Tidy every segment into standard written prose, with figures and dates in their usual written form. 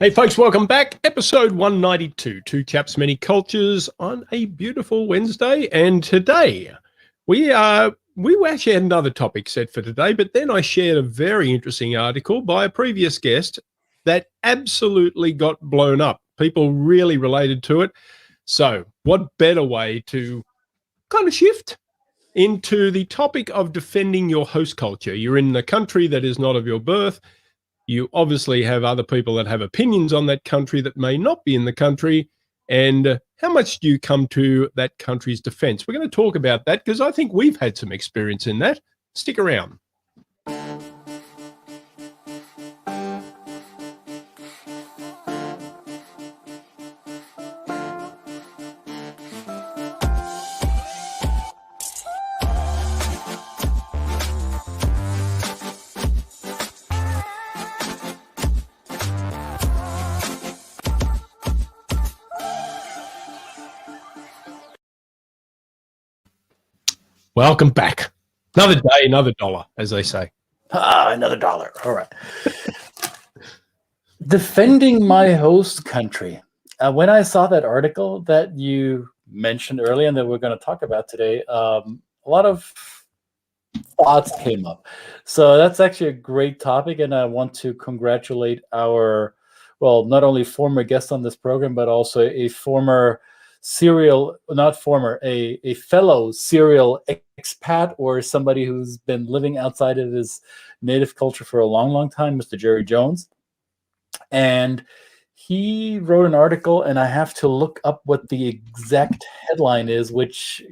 Hey folks, welcome back. Episode 192, Two Chaps, Many Cultures on a beautiful Wednesday. And today we actually had another topic set for today, but then I shared a very interesting article by a previous guest that absolutely got blown up. People really related to it. So what better way to kind of shift into the topic of defending your host culture? You're in the country that is not of your birth. You obviously have other people that have opinions on that country that may not be in the country. And how much do you come to that country's defense? We're going to talk about that because I think we've had some experience in that. Stick around. Welcome back. Another day, another dollar, as they say. Another dollar. All right. Defending my host country. When I saw that article that you mentioned earlier and that we're going to talk about today, a lot of thoughts came up. So that's actually a great topic, and I want to congratulate our, well, not only former guest on this program, but also a former a fellow serial expat, or somebody who's been living outside of his native culture for a long, long time, Mr. Jerry Jones. And he wrote an article, and I have to look up what the exact headline is, which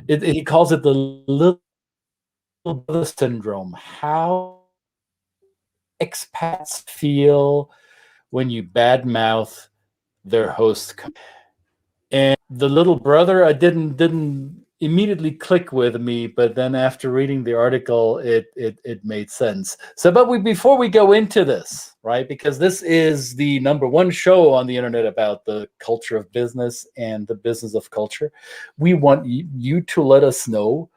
he calls it the little brother syndrome. How expats feel when you badmouth their host country. And the little brother, I didn't immediately click with me, but then after reading the article, it made sense. So, but before we go into this, right, because this is the #1 show on the internet about the culture of business and the business of culture, we want you to let us know,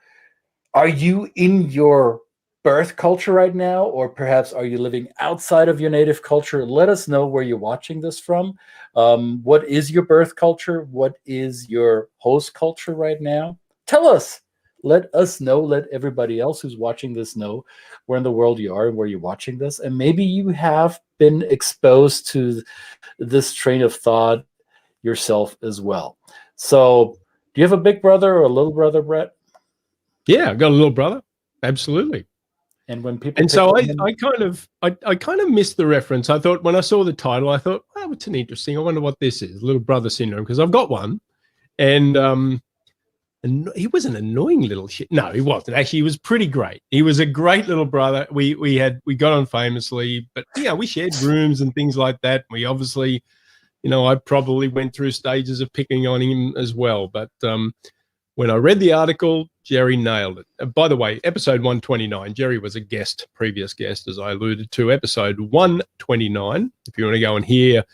are you in your birth culture right now, or perhaps are you living outside of your native culture? Let us know where you're watching this from. What is your birth culture? What is your host culture right now? Tell us. Let us know. Let everybody else who's watching this know where in the world you are and where you're watching this. And maybe you have been exposed to this train of thought yourself as well. So do you have a big brother or a little brother, Brett? Yeah, I've got a little brother. Absolutely. And when people, and so I kind of missed the reference. I thought when I saw the title, I thought, oh, it's an interesting. I wonder what this is, little brother syndrome, because I've got one. And he was an annoying little shit. No, he wasn't. Actually, he was pretty great. He was a great little brother. We got on famously, but yeah, we shared rooms and things like that. We obviously, I probably went through stages of picking on him as well. But when I read the article, Jerry nailed it. By the way, episode 129, Jerry was a previous guest, as I alluded to. Episode 129, if you want to go and hear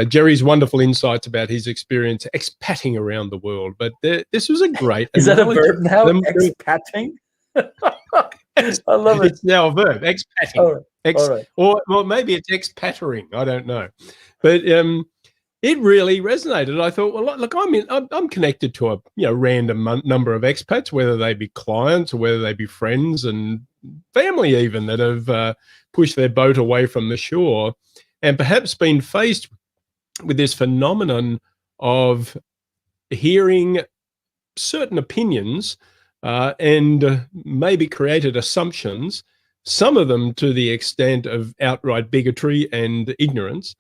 Jerry's wonderful insights about his experience expatting around the world. But this was a great Is that a verb now, expatting? I love it. It's now a verb, expatting. All right. Or well, maybe it's expattering. I don't know. But it really resonated. I thought, well, look, I'm connected to a random number of expats, whether they be clients or whether they be friends and family even, that have pushed their boat away from the shore and perhaps been faced with this phenomenon of hearing certain opinions and maybe created assumptions, some of them to the extent of outright bigotry and ignorance,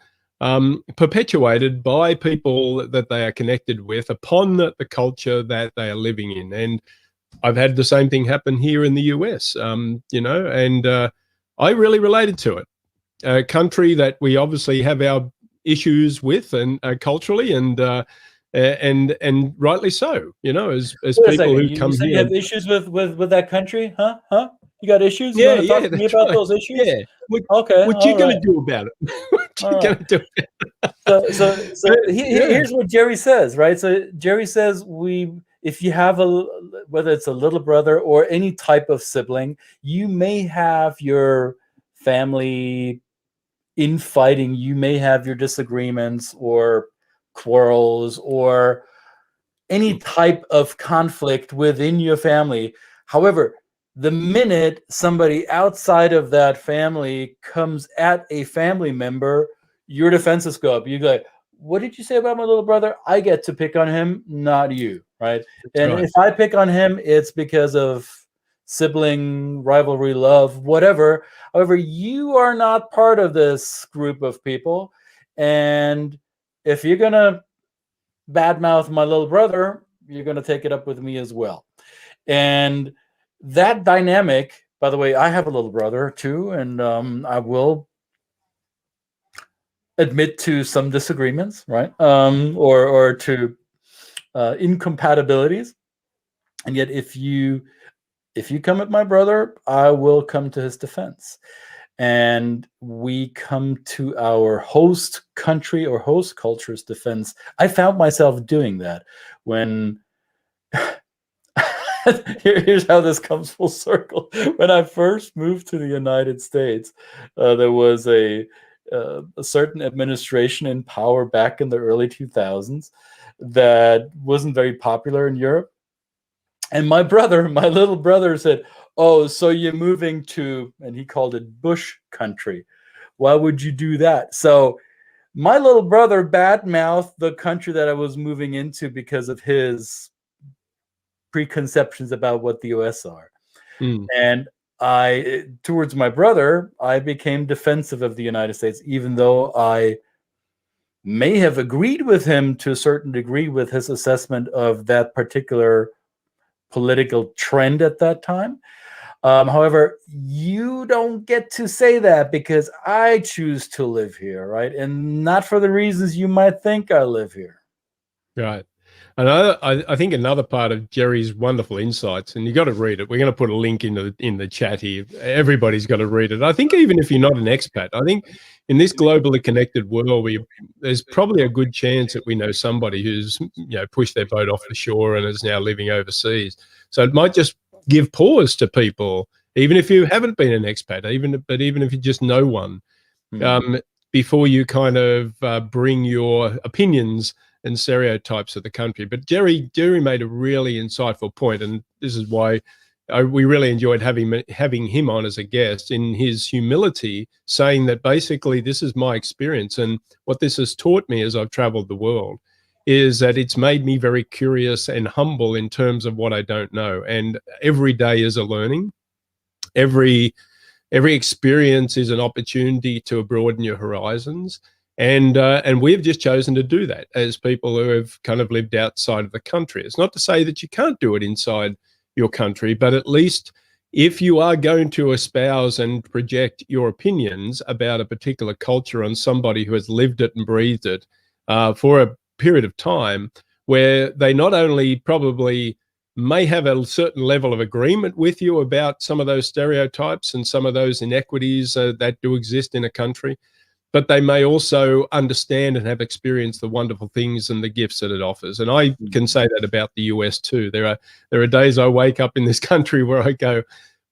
perpetuated by people that they are connected with upon the culture that they are living in. And I've had the same thing happen here in the US, and I really related to it. A country that we obviously have our issues with, and culturally, and rightly so. As people who come here, you have issues with that country, huh? You got issues? You Yeah, want to talk to me about those issues? Yeah. Okay. What you going to do about it? What you going to do about it? So here's what Jerry says, right? So Jerry says if you have whether it's a little brother or any type of sibling, you may have your family infighting. You may have your disagreements or quarrels or any type of conflict within your family. However, the minute somebody outside of that family comes at a family member, your defenses go up. You go, what did you say about my little brother? I get to pick on him, not you, right? And right. if I pick on him, it's because of sibling rivalry, love, whatever. However, you are not part of this group of people. And if you're going to badmouth my little brother, you're going to take it up with me as well. And that dynamic, by the way, I have a little brother too, and I will admit to some disagreements, right? Or to incompatibilities. And yet, if you come at my brother, I will come to his defense. And we come to our host country or host culture's defense. I found myself doing that when here's how this comes full circle. When I first moved to the United States, there was a certain administration in power back in the early 2000s that wasn't very popular in Europe. And my little brother said, "Oh, so you're moving to," and he called it bush country. Why would you do that? So my little brother badmouthed the country that I was moving into because of his preconceptions about what the US are. And towards my brother, I became defensive of the United States, even though I may have agreed with him to a certain degree with his assessment of that particular political trend at that time. However, you don't get to say that because I choose to live here, right? And not for the reasons you might think I live here. Right. And I think another part of Jerry's wonderful insights, and you got to read it. We're going to put a link in the chat here. Everybody's got to read it. I think even if you're not an expat, I think in this globally connected world, there's probably a good chance that we know somebody who's pushed their boat off the shore and is now living overseas. So it might just give pause to people, even if you haven't been an expat, even if you just know one, before you kind of bring your opinions and stereotypes of the country. But Jerry made a really insightful point, and this is why we really enjoyed having him on as a guest, in his humility, saying that basically this is my experience, and what this has taught me as I've traveled the world is that it's made me very curious and humble in terms of what I don't know. And every day is a learning. Every experience is an opportunity to broaden your horizons. And we've just chosen to do that as people who have kind of lived outside of the country. It's not to say that you can't do it inside your country, but at least if you are going to espouse and project your opinions about a particular culture on somebody who has lived it and breathed it for a period of time, where they not only probably may have a certain level of agreement with you about some of those stereotypes and some of those inequities that do exist in a country, but they may also understand and have experienced the wonderful things and the gifts that it offers. And I can say that about the US too. There are days I wake up in this country where I go,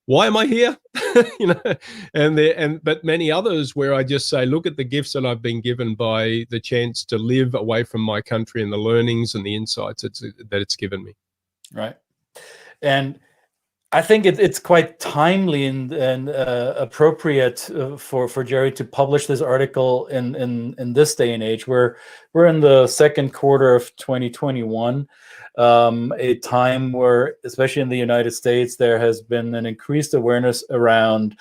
why am I here? But many others where I just say, look at the gifts that I've been given by the chance to live away from my country and the learnings and the insights that it's given me. Right. And I think it's quite timely and appropriate for Jerry to publish this article in this day and age. We're in the second quarter of 2021, a time where, especially in the United States, there has been an increased awareness around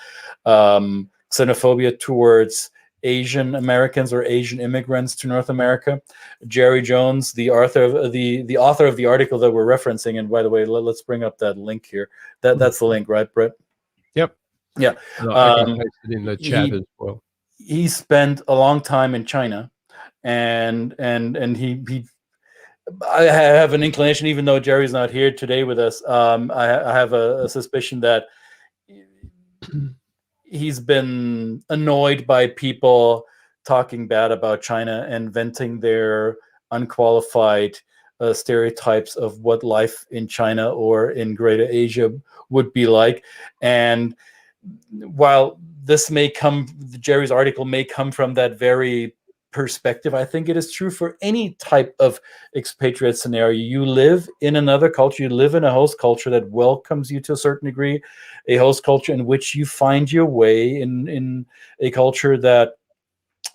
xenophobia towards Asian Americans or Asian immigrants to North America. Jerry Jones, the author of the article that we're referencing, and by the way, let's bring up that link here. That's the link, right, Brett? Yep. Yeah. I can paste it in the chat as well. He spent a long time in China, and he I have an inclination, even though Jerry's not here today with us, I have a suspicion that he's been annoyed by people talking bad about China and venting their unqualified stereotypes of what life in China or in Greater Asia would be like. And while this may come, Jerry's article may come from that very perspective. I think it is true for any type of expatriate scenario. You live in another culture, you live in a host culture that welcomes you to a certain degree, a host culture in which you find your way, in a culture that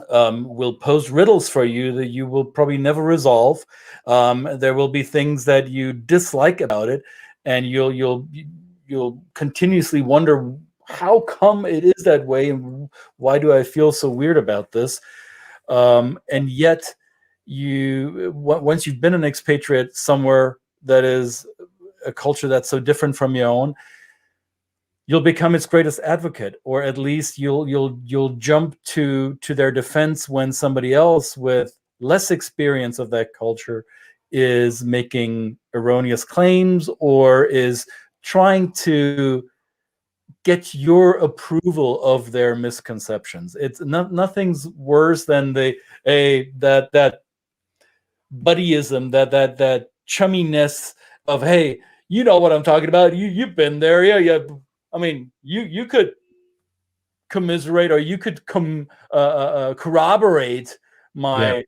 will pose riddles for you that you will probably never resolve. There will be things that you dislike about it, and you'll continuously wonder, how come it is that way, and why do I feel so weird about this? And yet, once you've been an expatriate somewhere that is a culture that's so different from your own, you'll become its greatest advocate, or at least you'll jump to their defense when somebody else with less experience of that culture is making erroneous claims or is trying to get your approval of their misconceptions. It's nothing's worse than that buddyism, that chumminess of, hey, you know what I'm talking about. You've been there, yeah. I mean, you could commiserate, or you could corroborate my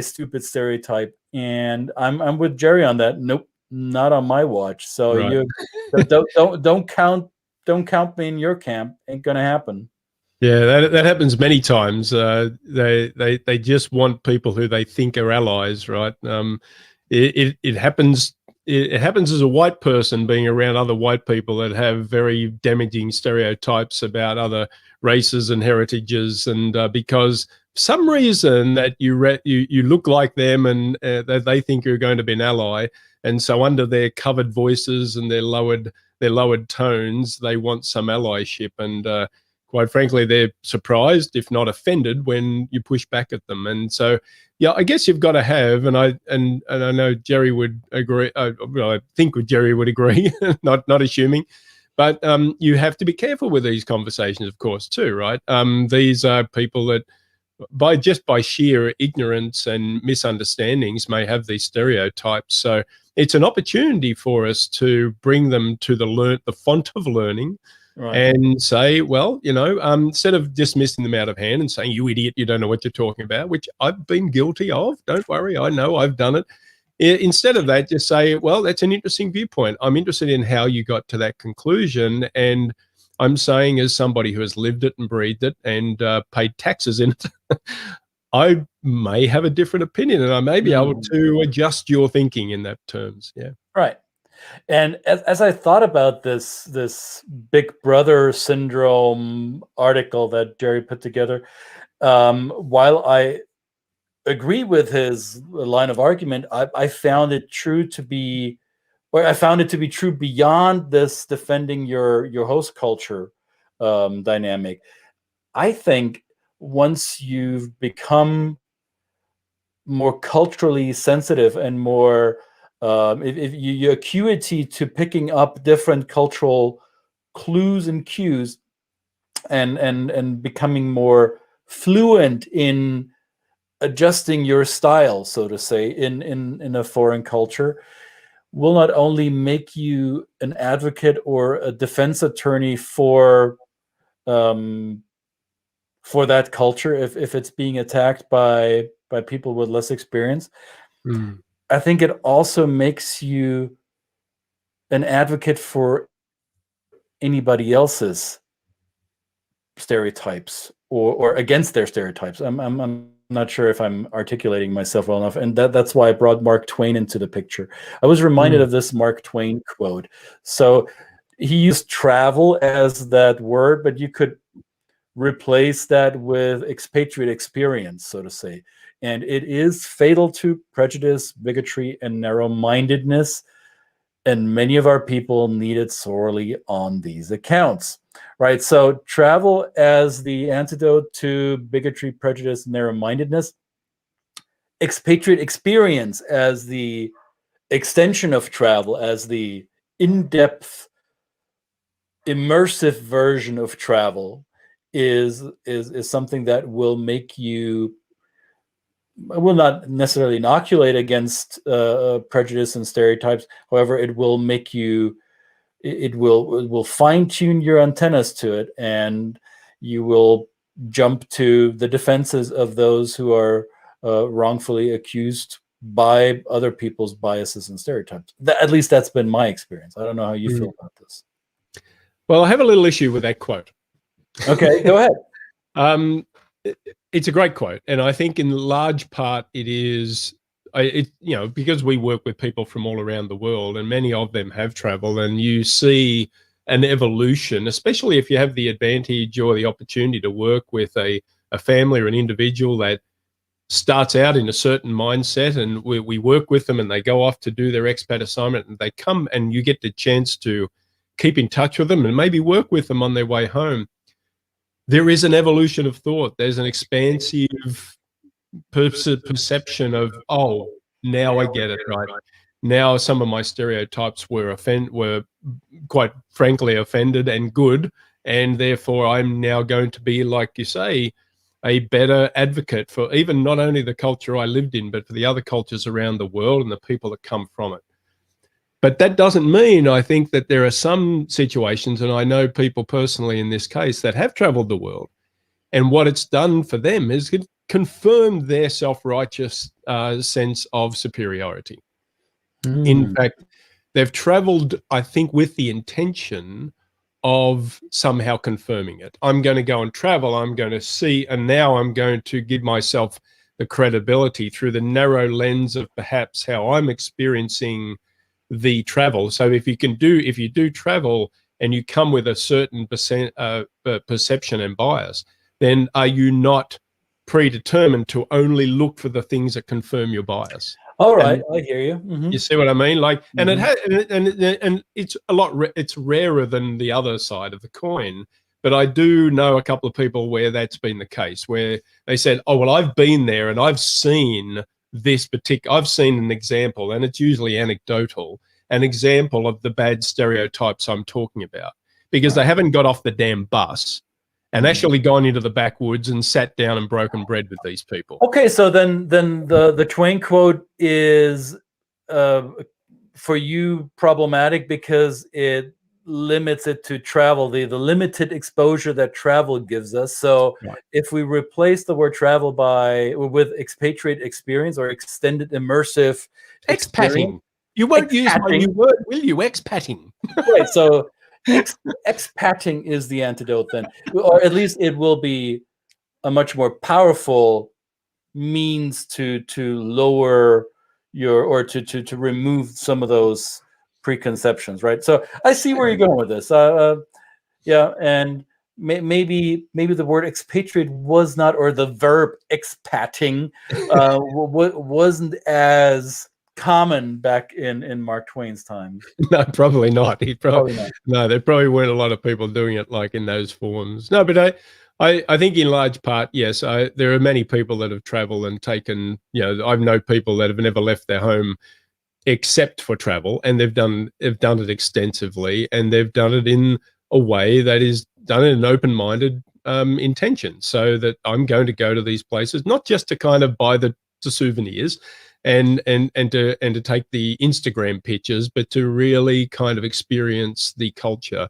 stupid stereotype. And I'm with Jerry on that. Nope, not on my watch. So Right. don't count me in your camp. Ain't gonna happen. Yeah, that happens many times. They just want people who they think are allies, right? It happens. It happens as a white person being around other white people that have very damaging stereotypes about other races and heritages, and because for some reason that you look like them, and that they think you're going to be an ally, and so under their covered voices and their lowered tones, they want some allyship, and quite frankly, they're surprised, if not offended, when you push back at them. And so, yeah, I guess you've got to have, and I know Jerry would agree. Well, I think Jerry would agree, not assuming, but you have to be careful with these conversations, of course, too, right? These are people that, by sheer ignorance and misunderstandings, may have these stereotypes. So it's an opportunity for us to bring them to the font of learning. Right. And say, well, instead of dismissing them out of hand and saying, you idiot, you don't know what you're talking about, which I've been guilty of. Don't worry, I know, I've done it. Instead of that, just say, well, that's an interesting viewpoint. I'm interested in how you got to that conclusion. And I'm saying, as somebody who has lived it and breathed it and paid taxes in it, I may have a different opinion, and I may be able to adjust your thinking in that terms. Yeah. Right. And as I thought about this Big Brother syndrome article that Jerry put together, while I agree with his line of argument, I found it true to be, or I found it to be true beyond this defending your host culture dynamic. I think once you've become more culturally sensitive and more if your acuity to picking up different cultural clues and cues, and becoming more fluent in adjusting your style, so to say, in a foreign culture, will not only make you an advocate or a defense attorney for that culture if it's being attacked by people with less experience. I think it also makes you an advocate for anybody else's stereotypes or against their stereotypes. I'm not sure if I'm articulating myself well enough, and that's why I brought Mark Twain into the picture. I was reminded of this Mark Twain quote. So he used travel as that word, but you could replace that with expatriate experience, so to say. And it is fatal to prejudice, bigotry, and narrow-mindedness. And many of our people need it sorely on these accounts, right? So travel as the antidote to bigotry, prejudice, narrow-mindedness. Expatriate experience as the extension of travel, as the in-depth, immersive version of travel is something that will make you, will not necessarily inoculate against prejudice and stereotypes. However, it will make you, it will fine-tune your antennas to it, and you will jump to the defenses of those who are wrongfully accused by other people's biases and stereotypes. At least that's been my experience. I don't know how you feel about this. Well, I have a little issue with that quote. Okay, go ahead. It's a great quote, and I think in large part it is, because we work with people from all around the world, and many of them have traveled, and you see an evolution, especially if you have the advantage or the opportunity to work with a family or an individual that starts out in a certain mindset, and we work with them and they go off to do their expat assignment, and they come and you get the chance to keep in touch with them and maybe work with them on their way home. There is an evolution of thought. There's an expansive perception of, oh, now I get it, right? Now some of my stereotypes were quite frankly offended and good, and therefore I'm now going to be, like you say, a better advocate for even not only the culture I lived in, but for the other cultures around the world and the people that come from it. But that doesn't mean, I think, that there are some situations, and I know people personally in this case that have traveled the world, and what it's done for them is it confirmed their self-righteous sense of superiority. In fact, they've traveled, I think, with the intention of somehow confirming it. I'm going to go and travel, I'm going to see, and now I'm going to give myself the credibility through the narrow lens of perhaps how I'm experiencing the travel. So if you do travel and you come with a certain perception and bias, then are you not predetermined to only look for the things that confirm your bias? All right, I hear you. You see what I mean? Like, and it has, and it's a lot. It's rarer than the other side of the coin. But I do know a couple of people where that's been the case, where they said, "Oh, well, I've been there and I've seen this particular. I've seen an example, and it's usually anecdotal, an example of the bad stereotypes I'm talking about, because they haven't got off the damn bus and actually gone into the backwoods and sat down and broken bread with these people." Okay, so then the Twain quote is for you problematic because it limits it to travel, the limited exposure that travel gives us. So if we replace the word travel with expatriate experience or extended immersive expatting, you won't use my new word, will you? Expatting. Right. So expatting is the antidote then, or at least it will be a much more powerful means to lower your, or to remove some of those preconceptions, right? So I see where you're going with this. Yeah, and maybe the word expatriate was not, or the verb expatting wasn't as common back in Mark Twain's time. No, probably not. No, there probably weren't a lot of people doing it like in those forms. No, but I think in large part, yes, there are many people that have traveled and taken, I've known people that have never left their home except for travel, and they've done it extensively, and they've done it in a way that is done in an open-minded intention, so that I'm going to go to these places, not just to kind of buy the souvenirs and to take the Instagram pictures, but to really kind of experience the culture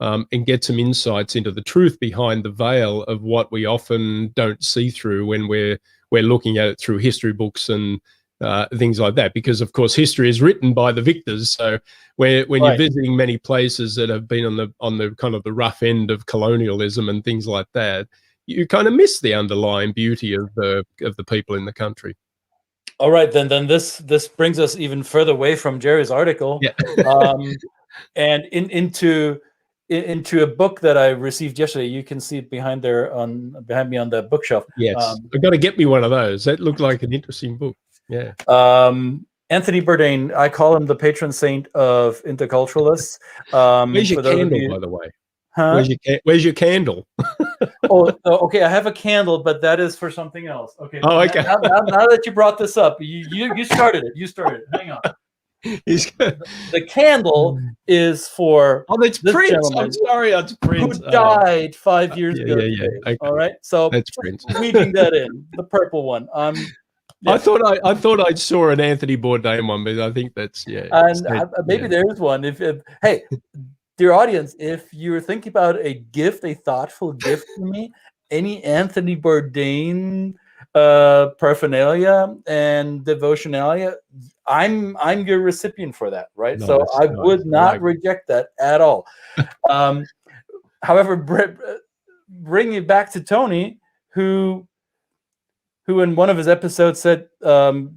and get some insights into the truth behind the veil of what we often don't see through when we're looking at it through history books and things like that. Because of course history is written by the victors. So when you're visiting many places that have been on the kind of the rough end of colonialism and things like that, you kind of miss the underlying beauty of the people in the country. All right, then this brings us even further away from Jerry's article, and into a book that I received yesterday. You can see it behind me on the bookshelf. Yes, I've got to get me one of those. That looked like an interesting book. Yeah. Anthony Bourdain, I call him the patron saint of interculturalists. Where's your candle, by the way? Huh? Where's your candle? Okay. I have a candle, but that is for something else. Okay. Oh, okay. Now that you brought this up, you started it. You started it. Hang on. The candle is for that's Prince. I'm sorry, it's Prince. Who died 5 years ago. Yeah. Okay. All right. So that's Prince. Weaving that in, the purple one. Yeah. I thought I saw an Anthony Bourdain one, but I think that's And maybe there is one. Hey, dear audience, if you're thinking about a gift, a thoughtful gift to me, any Anthony Bourdain paraphernalia and devotionalia, I'm your recipient for that, right? Nice, so I nice. would not Like, reject that at all. However, bring it back to Tony, who in one of his episodes said, when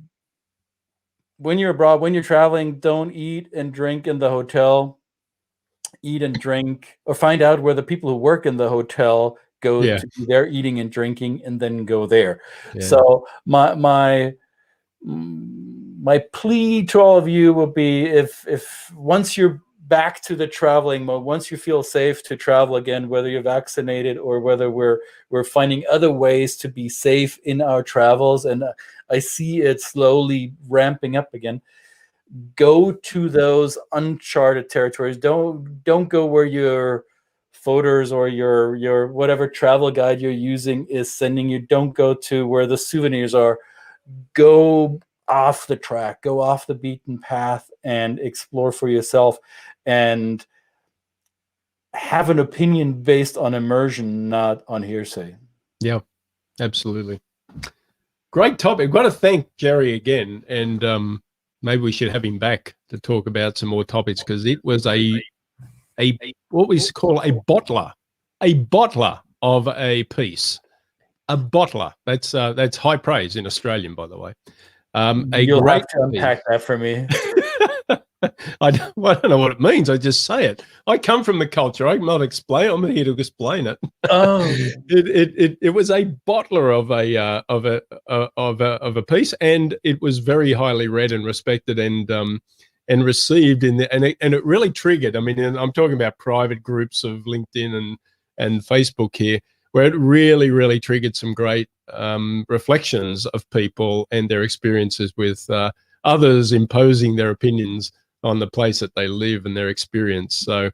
you're abroad, when you're traveling, don't eat and drink in the hotel. Eat and drink, or find out where the people who work in the hotel go yeah, to do their eating and drinking, and then go there. yeah. So my plea to all of you will be, if once you're back to the traveling mode, once you feel safe to travel again, whether you're vaccinated or whether we're finding other ways to be safe in our travels, and I see it slowly ramping up again, go to those uncharted territories. Don't go where your photos or your whatever travel guide you're using is sending you. Don't go to where the souvenirs are. Go off the track, go off the beaten path, and explore for yourself, and have an opinion based on immersion, not on hearsay. Yeah, absolutely. Great topic. I've got to thank Jerry again, and maybe we should have him back to talk about some more topics, because it was a what we call a bottler of a piece. A bottler. That's high praise in Australian, by the way. You'll have to unpack that for me. I don't know what it means. I just say it. I come from the culture. I'm not explain. I'm here to explain it. Oh, it was a bottler of a piece, and it was very highly read and respected and received and it really triggered. I mean, and I'm talking about private groups of LinkedIn and Facebook here, where it really triggered some great reflections of people and their experiences with others imposing their opinions on the place that they live and their experience. So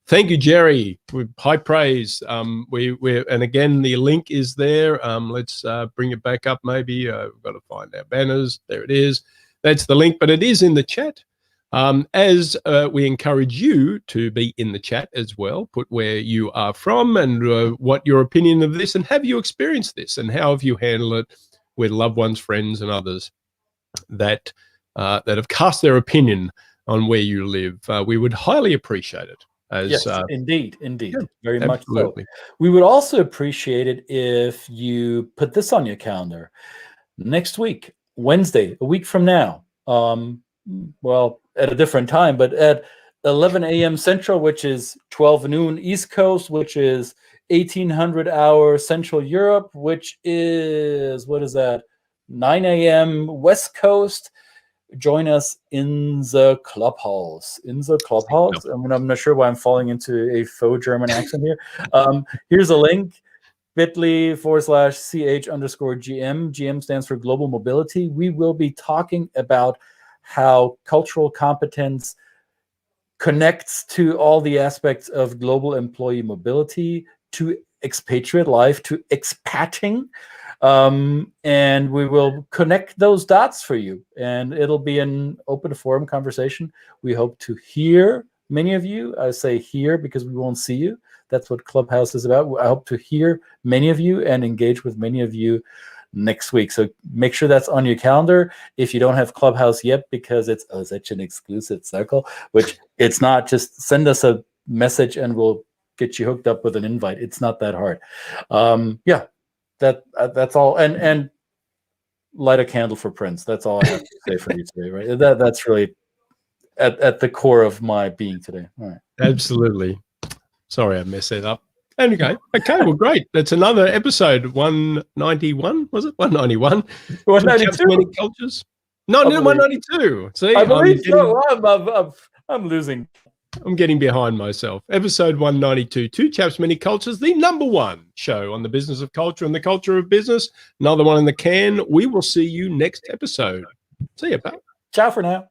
thank you, Jerry, with high praise. And again, the link is there. Let's bring it back up. Maybe we've got to find our banners. There it is. That's the link, but it is in the chat. As we encourage you to be in the chat as well, put where you are from and what your opinion of this, and have you experienced this, and how have you handled it with loved ones, friends, and others that have cast their opinion on where you live. We would highly appreciate it. Yes, indeed, yeah, very absolutely. much so. We would also appreciate it if you put this on your calendar. Next week, Wednesday, a week from now, well, at a different time, but at 11 a.m. Central, which is 12 noon East Coast, which is 1800 hour Central Europe, which is, what is that, 9 a.m. West Coast. Join us in the clubhouse. I mean, I'm not sure why I'm falling into a faux German accent here. Here's a link, bit.ly/CH_GM. GM stands for Global Mobility. We will be talking about how cultural competence connects to all the aspects of global employee mobility, to expatriate life, to expatting. And we will connect those dots for you, and it'll be an open forum conversation. We hope to hear many of you. I say hear because we won't see you. That's what Clubhouse is about. I hope to hear many of you and engage with many of you next week. So make sure that's on your calendar if you don't have Clubhouse yet, because it's such an exclusive circle, which it's not. Just send us a message and we'll get you hooked up with an invite. It's not that hard. Yeah. That's all, and light a candle for Prince. That's all I have to say for you today, right? That's really at the core of my being today. All right. Absolutely. Sorry, I messed that up. Okay, well, great. That's another episode. 191, was it? 191. 192. Many cultures. No, 192. See, I believe so. I'm losing. I'm getting behind myself. Episode 192, Two Chaps, Many Cultures, the #1 show on the business of culture and the culture of business. Another one in the can. We will see you next episode. See you, pal. Ciao for now.